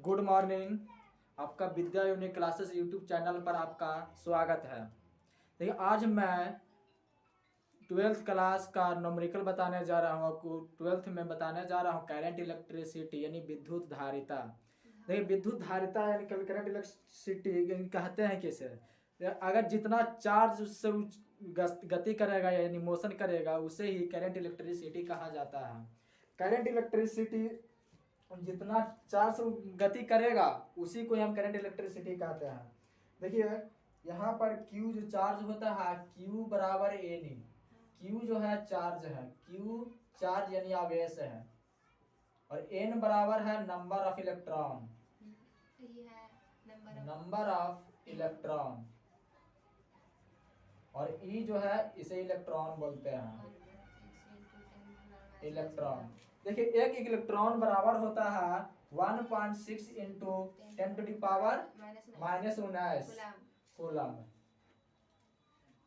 Good morning. आपका विद्या unique classes YouTube channel पर आपका स्वागत है। देखिए आज मैं ट्वेल्थ क्लास का न्यूमेरिकल बताने जा रहा हूँ आपको। ट्वेल्थ में बताने जा रहा हूँ करंट इलेक्ट्रिसिटी यानी विद्युत धारिता। देखिए विद्युत धारिता यानी करंट इलेक्ट्रिसिटी कहते हैं किसे, अगर जितना चार्ज उससे गति करेगा यानी मोशन करेगा उसे ही करंट इलेक्ट्रिसिटी कहा जाता है। करंट इलेक्ट्रिसिटी जितना चार्ज गति करेगा उसी को हम करंट इलेक्ट्रिसिटी कहते हैं। देखिए यहाँ पर Q जो चार्ज होता है Q बराबर एन। Q जो है चार्ज है, Q चार्ज यानी आवेश है, और N बराबर है number of electron, number of electron, और E जो है इसे इलेक्ट्रॉन बोलते हैं, इलेक्ट्रॉन। देखिए एक इलेक्ट्रॉन बराबर होता है 1.6 इंटू 10⁻⁻⁻⁹ कूलम।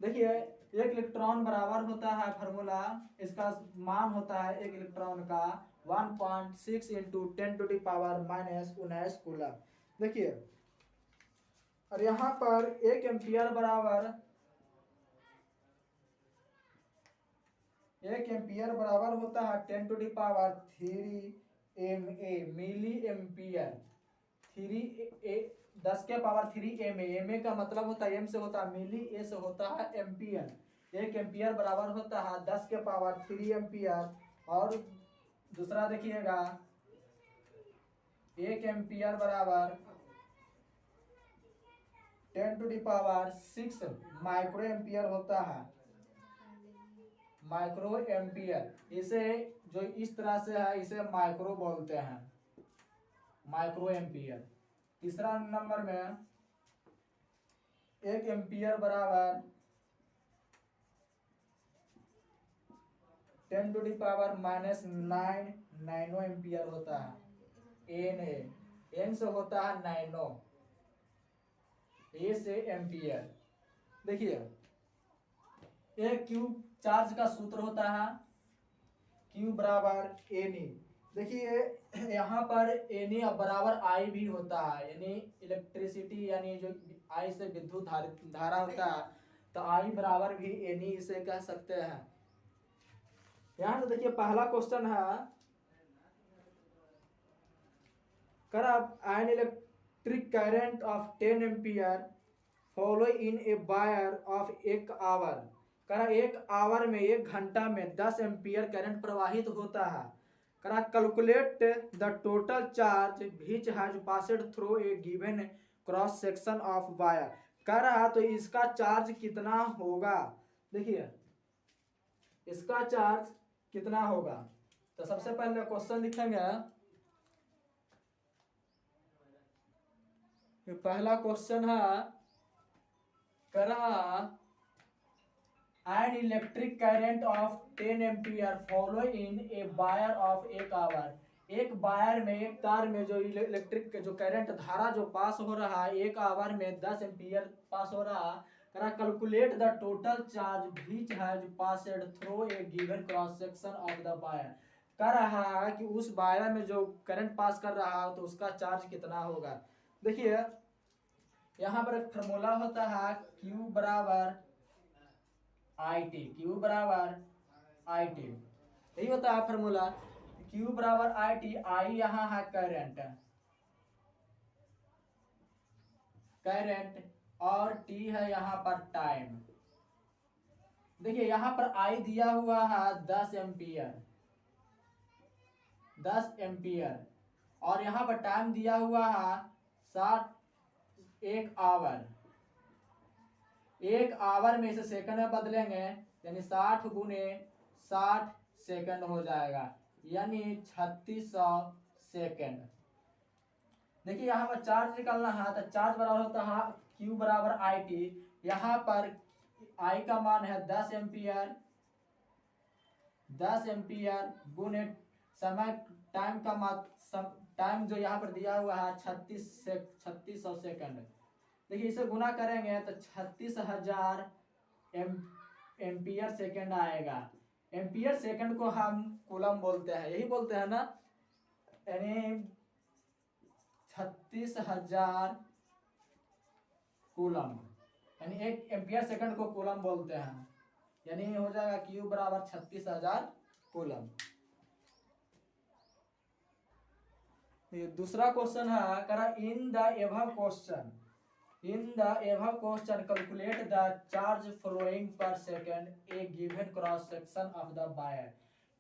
देखिए एक इलेक्ट्रॉन बराबर होता है, फार्मूला इसका मान होता है एक इलेक्ट्रॉन का 1.6 इंटू 10⁻⁻⁻⁹ कूलम। देखिए और यहाँ पर 1 एम्पियर बराबर 1 एम्पियर बराबर होता है 10⁻³ MA मिली एम्पियर। 10⁻³ MA का मतलब होता है M से होता है मिली, A से होता है एम्पियर। 1 एम्पियर बराबर होता है 10⁻³ एम्पियर। और दूसरा देखिएगा 1 एम्पियर बराबर 10⁻⁶ माइक्रो एम्पियर होता है, माइक्रो एम्पियर। इसे जो इस तरह से है इसे माइक्रो बोलते हैं, माइक्रो एम्पियर। तीसरा नंबर में 1 एम्पियर बराबर 10⁻⁹ नैनो एम्पियर होता है। एन से होता है नैनो, ए से एम्पियर। देखिए एक क्यू चार्ज का सूत्र होता है Q बराबर एन। देखिए यहाँ पर एन बराबर आई भी होता है, यानी इलेक्ट्रिसिटी यानी जो आई से विद्युत धारा होता है तो आई बराबर भी एन इसे कह सकते हैं। यहाँ से देखिए पहला क्वेश्चन है, कर an electric current of 10 ampere flow in a wire of 1 hour. करा 1 आवर में 1 घंटा में 10 एम्पियर करंट प्रवाहित होता है। करा calculate the total charge which has passed through a given cross section of wire. करा तो इसका चार्ज कितना होगा। देखिए इसका चार्ज कितना होगा, तो सबसे पहले क्वेश्चन लिखेंगे। पहला क्वेश्चन है, करा an electric current of 10 ampere flow in a wire of 1 hour. एक वायर में एक तार में जो इलेक्ट्रिक जो करंट धारा जो पास हो रहा है 1 आवर में 10 एम्पियर पास हो रहा है। करा calculate the total charge which has passed through a given cross section of the wire. कह रहा है कि उस वायर में जो करंट पास कर रहा है तो उसका चार्ज कितना होगा। देखिए यहाँ पर एक फार्मूला होता है Q बराबर IT, Q बराबर IT, यही होता है फार्मूला। Q बराबर IT, I यहाँ है करंट, और T है यहाँ पर टाइम। देखिए यहाँ पर I दिया हुआ है 10 एम्पियर, 10 एम्पियर, और यहाँ पर टाइम दिया हुआ है 1 आवर। 1 आवर में इसे सेकंड में बदलेंगे यानी 60 गुने 60 सेकंड हो जाएगा, यानी 3600 सेकंड। देखिए यहाँ पर चार्ज निकालना है तो चार्ज बराबर होता है Q बराबर IT। यहाँ पर I का मान है 10 एम्पियर, 10 एम्पियर गुने समय टाइम का टाइम जो यहाँ पर दिया हुआ है 3600 सेकंड। देखिए इसे गुना करेंगे तो 36,000 एम्पियर सेकंड आएगा। एम्पियर सेकंड को हम कूलम बोलते हैं, यही बोलते हैं ना, यानी 36,000 कूलम, यानी 1 एम्पियर सेकंड को कूलम बोलते हैं, यानी हो जाएगा Q बराबर 36,000 कूलम। ये दूसरा क्वेश्चन है, करा in the above question calculate the charge flowing per second a given cross section of the wire.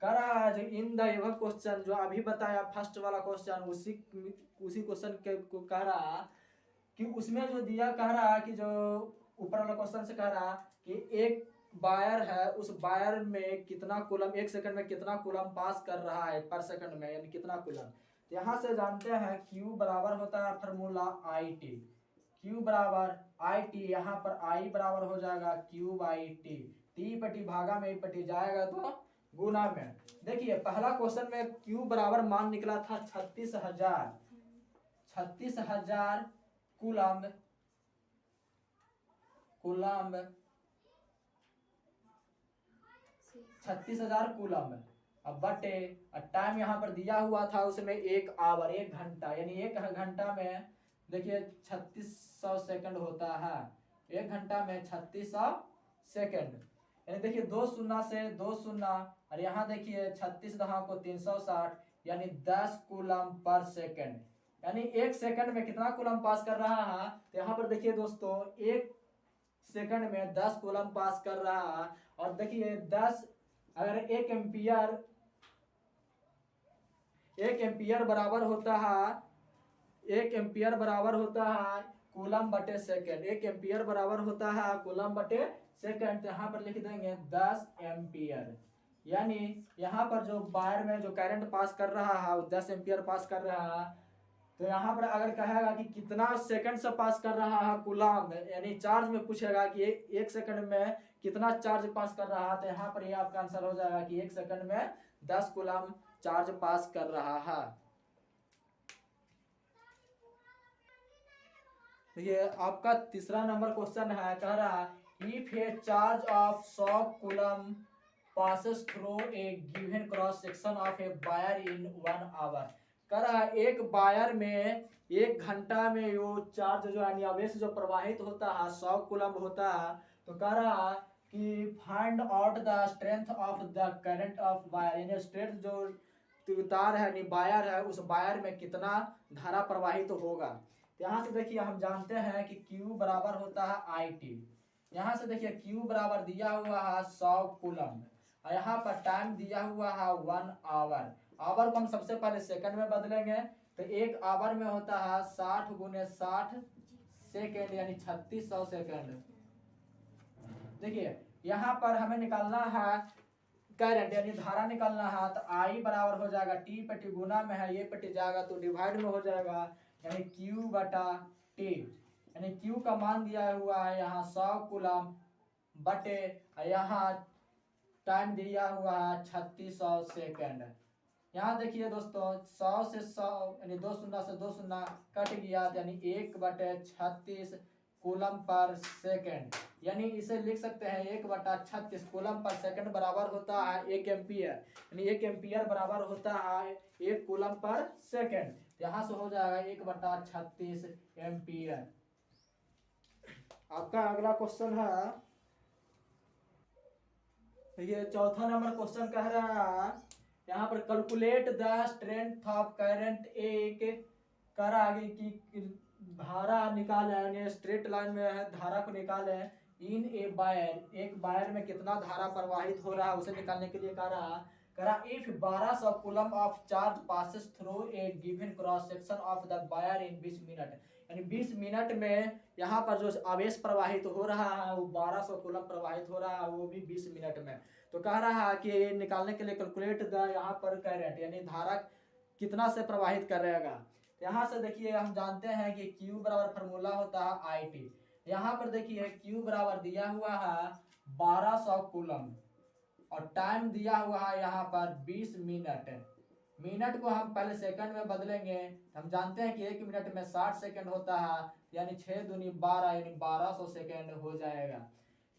करा जो इन द एबव क्वेश्चन जो अभी बताया फर्स्ट वाला क्वेश्चन, उसी क्वेश्चन के को कह रहा कि उसमें जो दिया कह रहा कि जो ऊपर वाला क्वेश्चन से कह रहा कि एक वायर है, उस वायर में कितना कूलम 1 सेकंड में कितना कूलम पास कर रहा है पर सेकंड में, यानी कितना कूलम। यहाँ से जानते हैं Q बराबर होता है फार्मूला IT, Q बराबर IT, यहाँ पर I बराबर हो जाएगा Q बाई टी, टी पटी भागा में पटी जाएगा तो गुना में। देखिए पहला क्वेश्चन में Q बराबर मान निकला था 36,000 कूलम 36,000 कूलम। अब बटे टाइम यहाँ पर दिया हुआ था उसमें 1 आवर 1 घंटा, यानी 1 घंटा में देखिए 3600 सेकंड होता है, 1 घंटा में 3600 सेकंड, यानी देखिए 2 शून्य से 2 शून्य, और यहाँ देखिए 36 दहा को 360, यानी 10 कूलम पर सेकंड, यानी 1 सेकंड में कितना कूलम पास कर रहा है। तो यहाँ पर देखिए दोस्तों 1 सेकंड में 10 कूलम पास कर रहा है, और देखिए 10 अगर 1 एम्पियर बराबर होता है 1 एम्पियर बराबर होता है कूलम बटे सेकंड, 1 एम्पियर बराबर होता है कूलम बटे सेकंड। तो यहाँ पर लिख देंगे 10 एम्पियर, यानी यहाँ पर जो वायर में जो करंट पास कर रहा है वो 10 एम्पियर पास कर रहा है। तो यहाँ पर अगर कहेगा कि कितना सेकंड से पास कर रहा है कूलम, यानी चार्ज में पूछेगा कि 1 सेकंड में कितना चार्ज पास कर रहा है, तो यहाँ पर ये आपका आंसर हो जाएगा कि 1 सेकंड में 10 कूलम चार्ज पास कर रहा है। तो ये आपका तीसरा नंबर क्वेश्चन है, कह रहा है if A charge of 100 coulomb passes through a given cross section of a wire in 1 hour। कह रहा है एक वायर में 1 घंटा में वो चार्ज जो यानी आवेश जो प्रवाहित होता है 100 कूलम होता है। तो कह रहा है कि find out the strength of the current of wire, यानी स्ट्रेंथ जो तार है यानी वायर है उस वायर में कितना धारा प्रवाहित होगा। यहाँ से देखिए हम जानते हैं कि Q बराबर होता है IT, यहाँ से देखिए Q बराबर दिया हुआ है 100 कूलम, और यहाँ पर टाइम दिया हुआ है 1 आवर। आवर को हम सबसे पहले सेकंड में बदलेंगे, तो 1 आवर में होता है 60 गुने 60 सेकंड, यानी 3600 सेकंड। देखिए यहाँ पर हमें निकालना है करंट यानी धारा निकालना है, तो I बराबर हो जाएगा T पटी गुना में है, ये पटी जाएगा तो डिवाइड में हो जाएगा, यानी Q बटा T, यानी Q का मान दिया हुआ है यहाँ 100 कूलम बटे यहाँ टाइम दिया हुआ है 3600 सेकंड। यहाँ देखिए दोस्तों 100 से 100 यानी 2 शून्य से 2 शून्य कट गया, यानी 1 बटे 36 कूलम पर सेकंड, यानी इसे लिख सकते हैं 1 बटा 36 कूलम पर सेकंड बराबर होता है 1 एम्पियर, यानी 1 एम्पियर बराबर होता है 1 कूलम पर सेकंड। यहाँ से हो जाएगा 1 बटा 36 एम्पियर। आपका अगला क्वेश्चन है, ये चौथा नंबर क्वेश्चन कह रहा है यहाँ पर calculate the strength of current, एक कर आगे की धारा निकाले, यानी स्ट्रेट लाइन में है धारा को निकाले इन ए वायर, एक वायर में कितना धारा प्रवाहित हो रहा है उसे निकालने के लिए करा if 1200 coulomb of charge passes through A given cross section of the wire in 20 minute, यानी 20 मिनट में यहाँ पर जो आवेश प्रवाहित हो रहा है वो 1200 कूलम प्रवाहित हो रहा है, वो भी 20 मिनट में। तो कह रहा है कि निकालने के लिए कैलकुलेट द यहाँ पर करंट, यानी धारा कितना से प्रवाहित करेगा। यहाँ से देखिए हम जानते हैं कि Q बराबर फार्मूला होता है IT, यहाँ पर देखिए Q बराबर दिया हुआ है 1200 कूलम और टाइम दिया हुआ है यहाँ पर 20 मिनट। मिनट को हम पहले सेकंड में बदलेंगे, हम जानते हैं कि 1 मिनट में 60 सेकंड होता है, यानी 6 दूनी 12, यानी 1200 सेकंड हो जाएगा।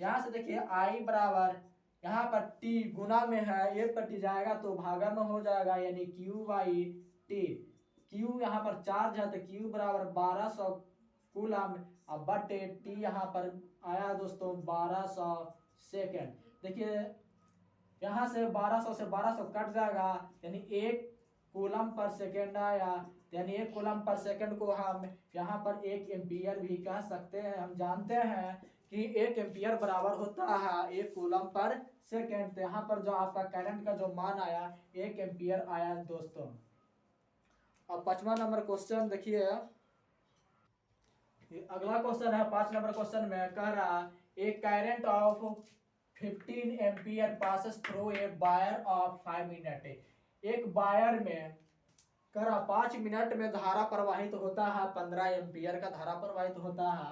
यहाँ से देखिए I बराबर यहाँ पर T गुना में है, ये पटी जाएगा तो भागा में हो जाएगा, यानी Q बाई T, क्यू यहाँ पर चार्ज है तो क्यू बराबर 1200 कूलम अब बटे टी यहाँ पर आया दोस्तों 1200 सेकेंड। देखिए यहाँ से 1200 से 1200 कट जाएगा यानी 1 कूलम पर सेकेंड आया, यानी 1 कूलम पर सेकेंड को हम यहाँ पर 1 एम्पियर भी कह सकते हैं। हम जानते हैं कि 1 एम्पियर बराबर होता है 1 कूलम पर सेकेंड। तो यहाँ पर जो आपका करंट का जो मान आया 1 एम्पियर आया दोस्तों। अब 5वां नंबर क्वेश्चन देखिए, अगला क्वेश्चन है 5 नंबर क्वेश्चन में कह रहा a current of 15 ampere passes through a wire of 5 minute. एक वायर में कह रहा 5 मिनट में धारा प्रवाहित होता है 15 एम्पियर का धारा प्रवाहित होता है।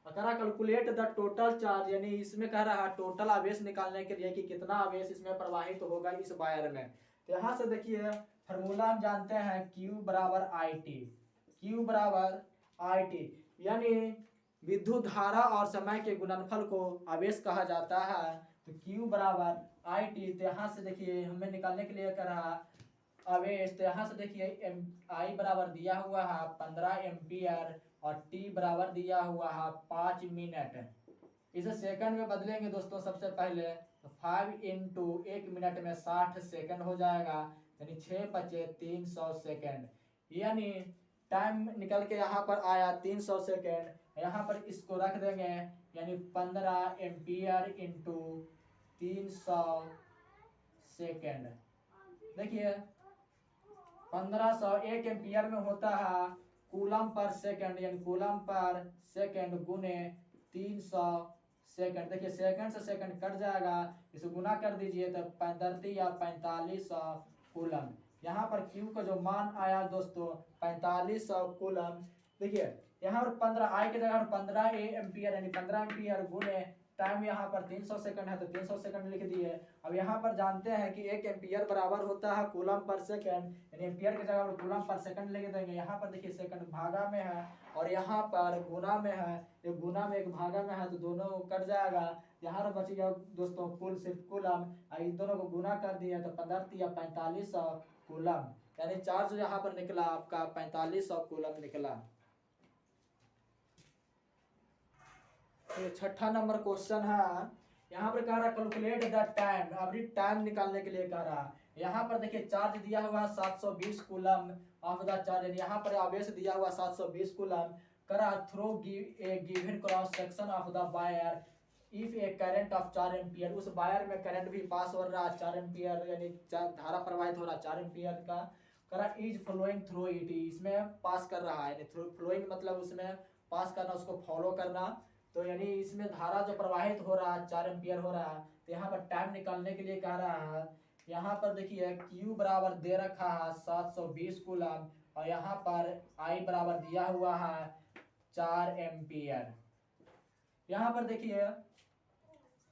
कह रहा कैलकुलेट द टोटल चार्ज, यानी इसमें कह रहा है टोटल आवेश निकालने के लिए कि कितना आवेश इसमें प्रवाहित होगा इस वायर में। तो यहाँ से देखिए फॉर्मूला हम जानते हैं Q बराबर IT, Q बराबर IT यानी विद्युत धारा और समय के गुणनफल को आवेश कहा जाता है। तो Q बराबर IT। तो यहाँ से देखिए हमें निकालने के लिए कर रहा आवेश। तो यहाँ से देखिए I बराबर दिया हुआ है 15 एम्पियर और T बराबर दिया हुआ है 5 मिनट। इसे सेकंड में बदलेंगे दोस्तों सबसे पहले, तो 5 इंटू 1 मिनट में 60 सेकंड हो जाएगा, यानी 6 बचे 300 सेकंड। यानी टाइम निकल के यहाँ पर आया 300 सेकंड। यहाँ पर इसको रख देंगे यानी 15 एम्पियर इंटू 300 सेकंड। देखिए 1500 1 एम्पियर में होता है कूलम पर सेकंड, यानी कूलम पर सेकंड गुने 300 सेकंड। देखिए सेकंड से सेकंड कट जाएगा, इसे गुना कर दीजिए तो 35 या 4500 कूलम। यहाँ पर Q का जो मान आया दोस्तों 4500 कूलम। देखिए यहाँ पर 15 I की जगह 15 एम्पियर यानी 15 एम्पियर गुने टाइम यहाँ पर 300 सेकंड है तो 300 सेकंड लिख दिए। अब यहाँ पर जानते हैं कि 1 एम्पियर बराबर होता है कूलम पर सेकंड, यानी एम्पियर की जगह कूलम पर सेकंड लिख देंगे। यहाँ पर देखिए सेकंड भागा में है और यहाँ पर गुना में है, एक गुना में एक भागा में है तो दोनों कट जाएगा। यहाँ पर बच गया दोस्तों कुल सिर्फ कूलम, इन दोनों को गुना कर दिया तो 15 या 4500 कूलम, यानी चार्ज यहाँ पर निकला आपका 4500 कूलम निकला। तो 6ठा नंबर क्वेश्चन है, यहाँ पर कह रहा कैलकुलेट द टाइम, अभी टाइम निकालने के लिए कह रहा। यहाँ पर देखिए चार्ज दिया हुआ 720 कूलम ऑफ द चार्ज, यहाँ पर आवेश दिया हुआ 720 कूलम। करा through a given cross section of the wire if a current of 4 ampere, उस वायर में करंट भी पास हो रहा है 4 एम्पियर, यानी धारा प्रवाहित हो रहा है 4 एम्पियर का। करा इज फ्लोइंग थ्रू इट, इसमें पास कर रहा है, यानी फ्लोइंग मतलब उसमें पास करना, उसको फॉलो करना। तो यानी इसमें धारा जो प्रवाहित हो रहा है 4 एम्पियर हो रहा है। तो यहाँ पर टाइम निकालने के लिए कह रहा है। यहाँ पर देखिए Q बराबर दे रखा है 720 कूलम और यहाँ पर I बराबर दिया हुआ है 4 एम्पियर। यहाँ पर देखिए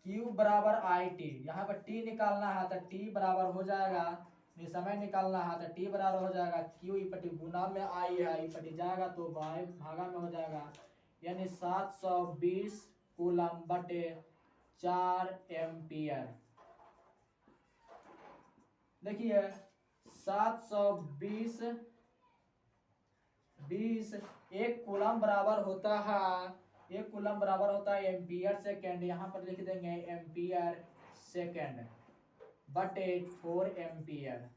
Q बराबर IT, यहाँ पर T निकालना है तो T बराबर हो जाएगा, समय निकालना है तो T बराबर हो जाएगा Q इपटी गुना में I है, इपटी जाएगा तो Y भागा में हो जाएगा, यानी 720 कूलम बटे 4 एम्पियर। देखिए 720 20 1 कूलम बराबर होता है, 1 कूलम बराबर होता है एम्पियर सेकेंड, यहाँ पर लिख देंगे एम्पियर सेकेंड बटे 4 एम्पियर।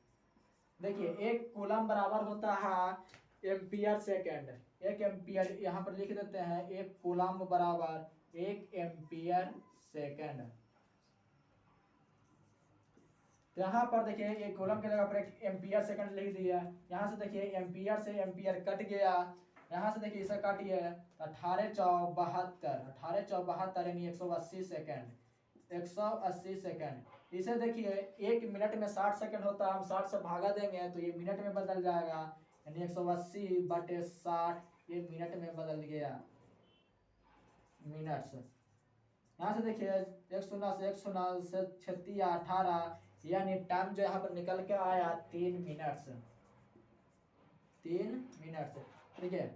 देखिए 1 कूलम बराबर होता है एम्पियर सेकेंड, 1 एम्पियर यहाँ पर लिख देते हैं 1 कूलम बराबर 1 एम्पियर सेकेंड। यहाँ पर देखिए एक कूलम की जगह पर 1 एम्पियर सेकंड लिख दिया। यहाँ से देखिए एम्पियर से एम्पियर कट गया, यहाँ से देखिए इसे काटिए 18 चौक 72, 18 चौक 72 यानी 180 सेकंड, 180 सेकंड। इसे देखिए 1 मिनट में 60 सेकंड होता है, हम 60 से भागा देंगे तो ये मिनट में बदल जाएगा, यानी 180 बटे 60 ये मिनट में बदल गया, मिनट्स। यहाँ से देखिए 1 शून्य से 1 शून्य से 36 या 18, यानी टाइम जो यहाँ पर निकल के आया 3 मिनट्स, 3 मिनट्स। ठीक है,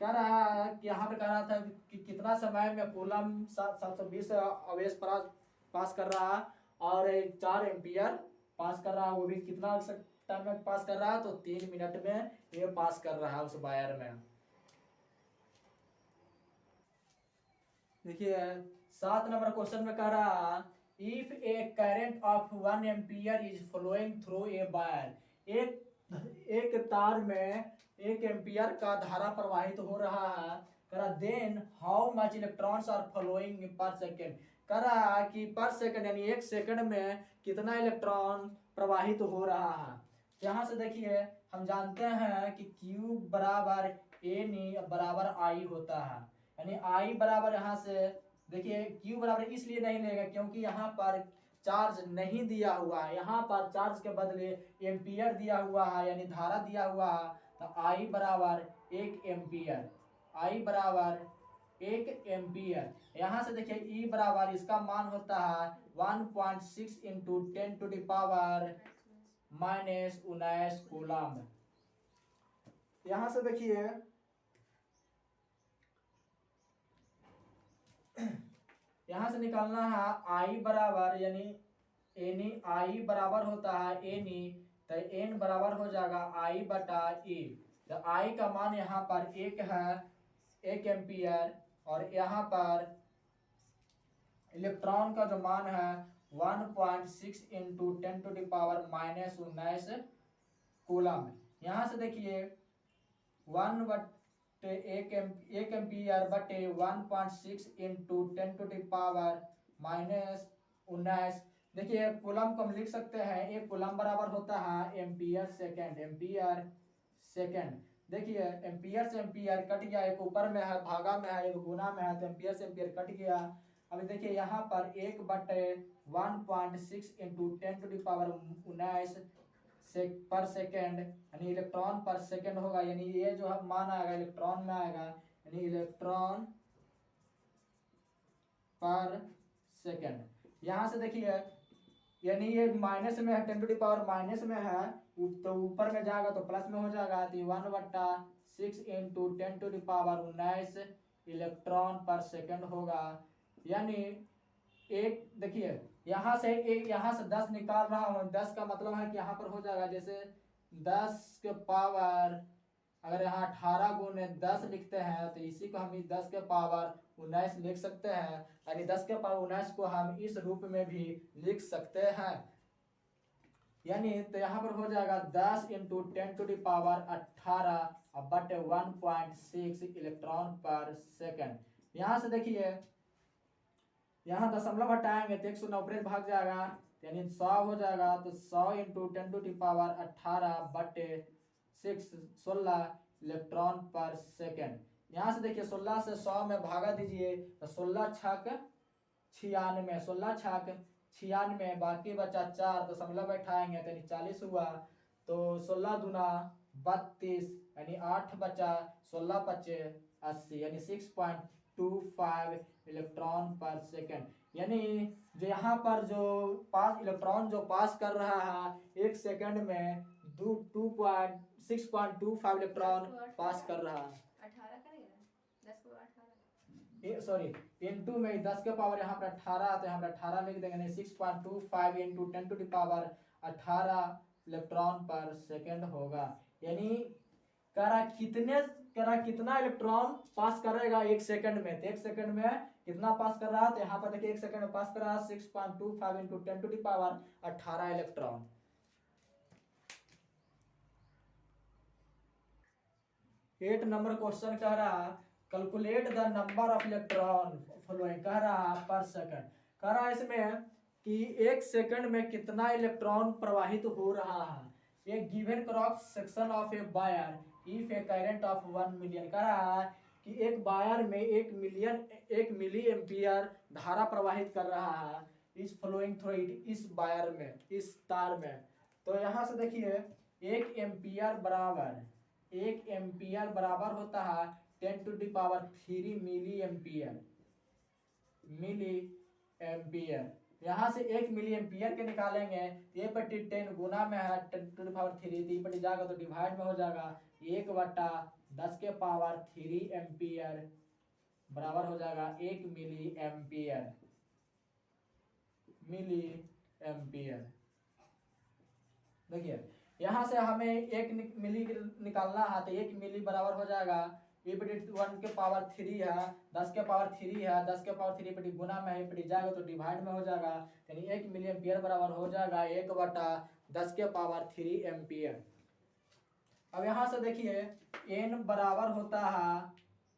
कह रहा है कि यहाँ पर कह रहा था कि कितना समय में कूलम 720 आवेश पास कर रहा है और 4 एम्पियर पास कर रहा है, वो भी कितना टाइम में पास कर रहा है तो 3 मिनट में ये पास कर रहा है उस वायर में। देखिए 7 नंबर क्वेश्चन में कह रहा if a current of 1 ampere is flowing through a wire, एक तार में 1 एम्पियर का धारा प्रवाहित हो रहा है, कह रहा then how much electrons are flowing per second, कह रहा कि पर सेकंड यानी 1 सेकंड में कितना इलेक्ट्रॉन प्रवाहित हो रहा है। यहाँ से देखिए हम जानते हैं कि Q बराबर ए नी बराबर आई होता है, यानी आई बराबर यहाँ से देखिए Q बराबर इसलिए नहीं लेगा क्योंकि यहाँ पर चार्ज नहीं दिया हुआ है, यहाँ पर चार्ज के बदले एम्पियर दिया हुआ है यानी धारा दिया हुआ है, तो आई बराबर 1 एम्पियर, आई बराबर 1 एम्पियर। यहाँ से देखिए ई बराबर इसका मान होता है 1.6 into 10 to the power -19 coulomb. यहाँ से देखिए यहाँ से निकालना है आई बराबर यानी एनी आई बराबर होता है एनी, तो एन बराबर हो जाएगा आई बटा ई। तो आई का मान यहाँ पर 1 है 1 एम्पियर, और यहाँ पर इलेक्ट्रॉन का जो मान है 1.6 into 10 to the power -19 coulomb. यहाँ से देखिए 1 बटे 1 एम्पियर बटे 1.6 इंटू 10 टू द पावर -19, देखिए कूलम को हम लिख सकते हैं, एक कूलम बराबर होता है एम्पियर सेकेंड, एम्पियर सेकेंड। देखिए एम्पियर से एम्पियर कट गया, एक ऊपर में है भागा में है, एक गुना में है, तो एम्पियर से एम्पियर कट गया। अभी देखिए यहाँ पर 1 बटे 1.6 इंटू 10 टू द पावर 19 पर सेकेंड यानी इलेक्ट्रॉन पर सेकेंड होगा, यानी ये जो मान आएगा इलेक्ट्रॉन में आएगा, यानी इलेक्ट्रॉन पर सेकेंड। यहाँ से देखिए यानी ये माइनस में है, 10 टू द पावर माइनस में है, तो ऊपर में जाएगा तो प्लस में हो जाएगा, तो 1/6 into 10 to the power 19 electron per second होगा। यानी एक देखिए यहाँ से एक यहाँ से 10 निकाल रहा हूँ, 10 का मतलब है कि यहाँ पर हो जाएगा जैसे 10 के पावर, अगर यहाँ 18 गुने 10 लिखते हैं तो इसी को हम 10 के पावर 19 लिख सकते हैं, यानी 10 के पावर 19 को हम इस रूप में भी लिख सकते हैं। यानी तो यहाँ पर हो जाएगा 10 इंटू 10 टू द पावर 18 बटे 1.6 इलेक्ट्रॉन पर सेकेंड। यहाँ से देखिए यहाँ दशमलव हटाएंगे तो 190 भाग जाएगा, यानी 100 हो जाएगा, तो 100 इंटू 10 टू द पावर 18 बटे 16 इलेक्ट्रॉन पर सेकेंड। यहाँ से देखिए 16 से 100 में भागा दीजिए तो 16 छक 96, 16 छक 96, बाकी बचा 4 दशमलव बैठाएंगे तो 40 हुआ, तो 16 दूना 32 यानी 8 बचा, 16 बचे 80 यानी 6.25 इलेक्ट्रॉन पर सेकेंड। यानी जो यहाँ पर जो इलेक्ट्रॉन जो पास कर रहा है 1 सेकेंड में 6.25 इलेक्ट्रॉन पास कर रहा है। सॉरी इंटू में 10 के पावर यहाँ पर 18 तो यहाँ पर 18 लिख देंगे, 6.25 into 10 to the power 18 electron per second होगा। यानी कितना इलेक्ट्रॉन पास करेगा 1 सेकंड में, तो 1 सेकंड में कितना पास कर रहा है, तो यहाँ पर देखिए 1 सेकंड में पास कर रहा है 6.25 into 10 to the power 18 electron. 8 number question कह रहा calculate the number of electron flowing, कह रहा पर सेकंड, कह रहा इसमें कि 1 सेकंड में कितना इलेक्ट्रॉन प्रवाहित हो रहा है। एक given cross section of a wire if a current of 1 million, कह रहा है कि एक वायर में 1 मिली एम्पियर धारा प्रवाहित कर रहा है इस फ्लोइंग थ्रू इट, इस वायर में, इस तार में। तो यहाँ से देखिए 1 एम्पियर बराबर होता है 10 to the power 3 milli ampere. यहाँ से 1 मिली एम्पियर के निकालेंगे, ये बटी 10 गुना में है 10 टू द पावर 3, तो ये बटी जाएगा तो डिवाइड में हो जाएगा 1/10 के पावर 3 एम्पियर बराबर हो जाएगा 1 मिली एम्पियर। देखिए यहाँ से हमें 1 मिली निकालना है, तो 1 मिली बराबर हो जाएगा e बटे 1 के पावर 3 है, 10 के पावर 3 है, 10 के पावर 3 पे गुना में है, पे जाएगा तो डिवाइड में हो जाएगा, यानी 1 मिली एम्पियर बराबर हो जाएगा 1/10 के पावर 3 एम्पियर। अब यहाँ से देखिए n बराबर होता है,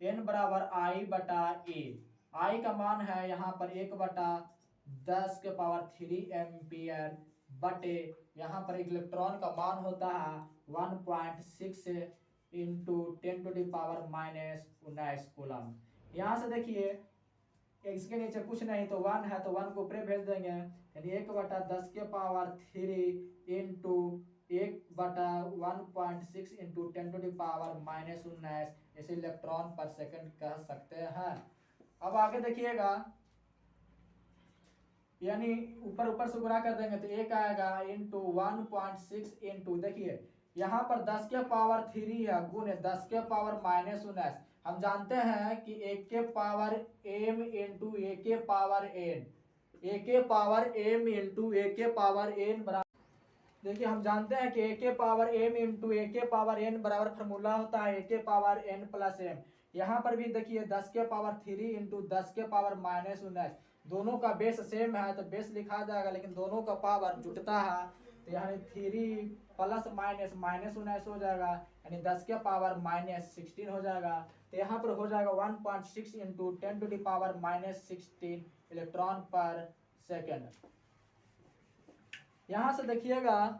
n बराबर I बटा ए। आई का मान है यहाँ पर 1/10 के पावर 3 एम्पियर बटे यहाँ पर इलेक्ट्रॉन का मान होता है 1.6 इंटू 10⁻⁻⁹ कूलम। यहाँ से देखिए इसके नीचे कुछ नहीं तो 1 है, तो 1 को ऊपर भेज देंगे, यानी 1/10 के पावर 3 इंटू 1/1.6 इंटू 10⁻⁻⁹ इसे इलेक्ट्रॉन पर सेकंड कह सकते हैं। अब आगे देखिएगा, यानी ऊपर ऊपर से गुणा कर देंगे तो एक आएगा इंटू 1.6 इंटू, देखिए यहाँ पर 10 के पावर 3 है गुणे 10 के पावर -19। हम जानते हैं कि a के पावर m इंटू a के पावर n, a के पावर m इंटू a के पावर n बराबर, देखिए हम जानते हैं कि a के पावर m इंटू a के पावर n बराबर फार्मूला होता है a के पावर n प्लस m। यहाँ पर भी देखिए 10 के पावर 3 इंटू 10 के पावर -19, दोनों का बेस सेम है तो बेस लिखा जाएगा, लेकिन दोनों का पावर जुटता है तो यानी 3 प्लस माइनस -19 हो जाएगा, यानी 10 के पावर -16 हो जाएगा। तो यहाँ पर हो जाएगा 1.6 इंटू 10⁻⁻16 इलेक्ट्रॉन पर सेकेंड। यहाँ से देखिएगा,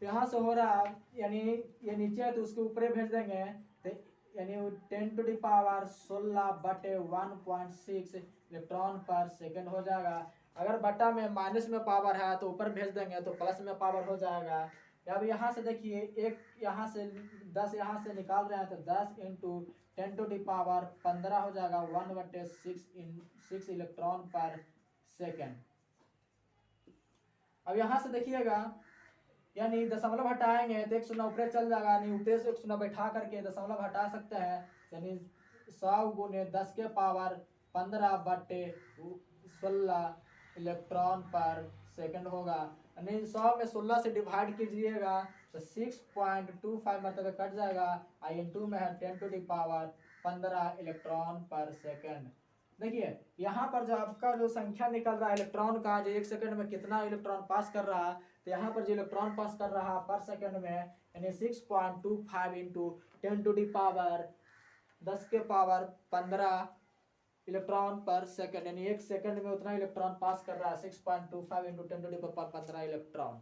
यहाँ से हो रहा है, यानी ये नीचे है तो उसके ऊपर भेज देंगे, तो यानी 10⁻16 बटे 1.6 इलेक्ट्रॉन पर सेकेंड हो जाएगा। अगर बटा में माइनस में पावर है तो ऊपर भेज देंगे तो प्लस में पावर हो जाएगा। अब यहाँ से देखिए एक यहाँ से 10 यहाँ से निकाल रहे हैं तो 10 इंटू 10⁻15 हो जाएगा 1/6 इलेक्ट्रॉन पर सेकेंड। अब यहाँ से देखिएगा, यानी दशमलव हटाएंगे तो 1 शून्य ऊपर चल जाएगा, यानी ऊपर से 1 शून्य बैठा करके दशमलव हटा सकते हैं, यानी 100 गुने 10 के पावर 15 बटे 16 इलेक्ट्रॉन पर सेकंड होगा। यानी 100 में 16 से डिवाइड कीजिएगा तो 6.25 मतलब कट जाएगा, I/2 में है 10⁻15 इलेक्ट्रॉन पर सेकंड। देखिए यहाँ पर जो आपका जो संख्या निकल रहा है इलेक्ट्रॉन का, जो 1 सेकंड में कितना इलेक्ट्रॉन पास कर रहा है, तो यहाँ पर जो इलेक्ट्रॉन पास कर रहा है पर सेकंड में, यानी 6.25 इंटू 10⁻10 के पावर 15 इलेक्ट्रॉन पर सेकंड, यानी 1 सेकंड में उतना इलेक्ट्रॉन पास कर रहा है 6.25 इंटू 10⁻15 इलेक्ट्रॉन।